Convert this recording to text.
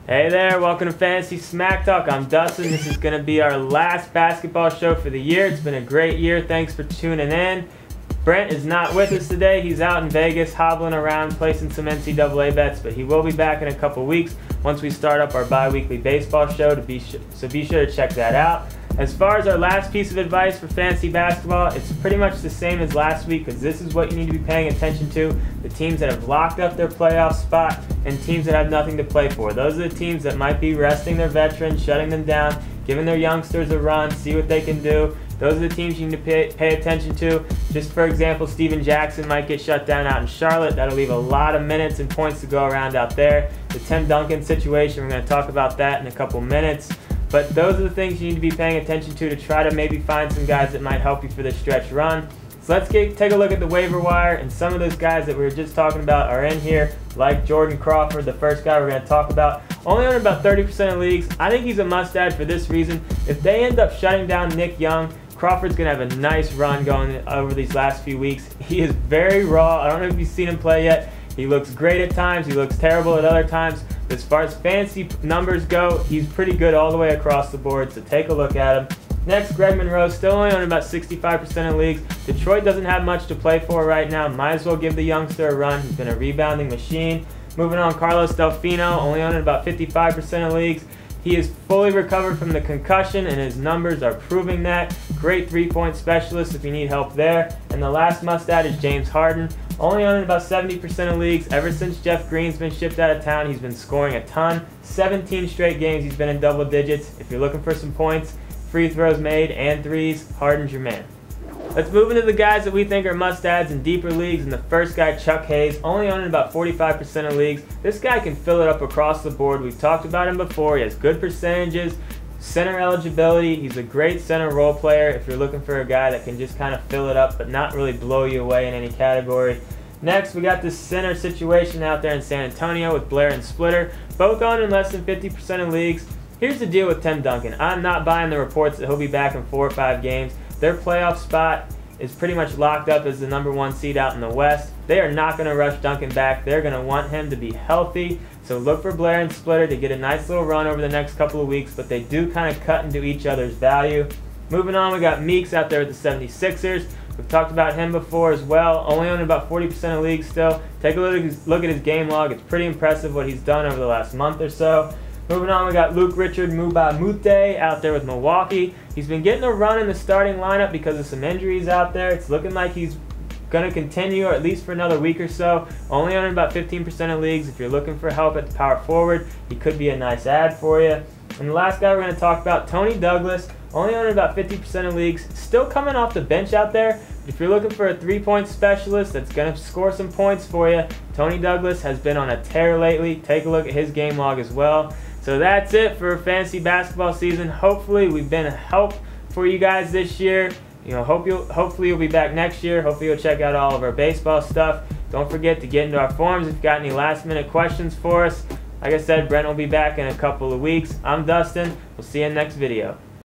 Hey there, welcome to Fantasy Smack Talk. I'm Dustin. This is going to be our last basketball show for the year. It's been a great year. Thanks for tuning in. Brent is not with us today. He's out in Vegas hobbling around placing some NCAA bets, but he will be back in a couple weeks once we start up our bi-weekly baseball show, so be sure to check that out. As far as our last piece of advice for fantasy basketball, it's pretty much the same as last week because this is what you need to be paying attention to. The teams that have locked up their playoff spot and teams that have nothing to play for. Those are the teams that might be resting their veterans, shutting them down, giving their youngsters a run, see what they can do. Those are the teams you need to pay attention to. Just for example, Steven Jackson might get shut down out in Charlotte. That'll leave a lot of minutes and points to go around out there. The Tim Duncan situation, we're going to talk about that in a couple minutes. But those are the things you need to be paying attention to try to maybe find some guys that might help you for this stretch run. So let's take a look at the waiver wire, and some of those guys that we were just talking about are in here, like Jordan Crawford, the first guy we're going to talk about. Only on about 30% of leagues. I think he's a must-add for this reason. If they end up shutting down Nick Young, Crawford's going to have a nice run going over these last few weeks. He is very raw. I don't know if you've seen him play yet. He looks great at times. He looks terrible at other times. As far as fantasy numbers go, he's pretty good all the way across the board, so take a look at him. Next, Greg Monroe, still only on about 65% of leagues. Detroit doesn't have much to play for right now. Might as well give the youngster a run. He's been a rebounding machine. Moving on, Carlos Delfino, only on about 55% of leagues. He is fully recovered from the concussion, and his numbers are proving that. Great three-point specialist if you need help there. And the last must-add is James Harden. Only on about 70% of leagues. Ever since Jeff Green's been shipped out of town, he's been scoring a ton. 17 straight games he's been in double digits. If you're looking for some points, free throws made, and threes, Harden's your man. Let's move into the guys that we think are must-adds in deeper leagues. And the first guy, Chuck Hayes, only on about 45% of leagues. This guy can fill it up across the board. We've talked about him before. He has good percentages, center eligibility. He's a great center role player if you're looking for a guy that can just kind of fill it up but not really blow you away in any category. Next, we got this center situation out there in San Antonio with Blair and Splitter, both on in less than 50% of leagues. Here's the deal with Tim Duncan. I'm not buying the reports that he'll be back in 4 or 5 games. Their playoff spot is pretty much locked up as the #1 seed out in the West. They are not going to rush Duncan back. They're going to want him to be healthy. So look for Blair and Splitter to get a nice little run over the next couple of weeks, but they do kind of cut into each other's value. Moving on, we got Meeks out there with the 76ers. We've talked about him before as well. Only on about 40% of leagues still. Take a look at his game log. It's pretty impressive what he's done over the last month or so. Moving on, we got Luke Richard Mubamute out there with Milwaukee. He's been getting a run in the starting lineup because of some injuries out there. It's looking like he's going to continue, or at least for another week or so. Only on about 15% of leagues. If you're looking for help at the power forward, he could be a nice add for you. And the last guy we're going to talk about, Tony Douglas. Only on about 50% of leagues. Still coming off the bench out there. If you're looking for a three-point specialist that's going to score some points for you, Tony Douglas has been on a tear lately. Take a look at his game log as well. So that's it for fantasy basketball season. Hopefully we've been a help for you guys this year. Hopefully you'll be back next year. Hopefully you'll check out all of our baseball stuff. Don't forget to get into our forums if you've got any last-minute questions for us. Like I said, Brent will be back in a couple of weeks. I'm Dustin. We'll see you in the next video.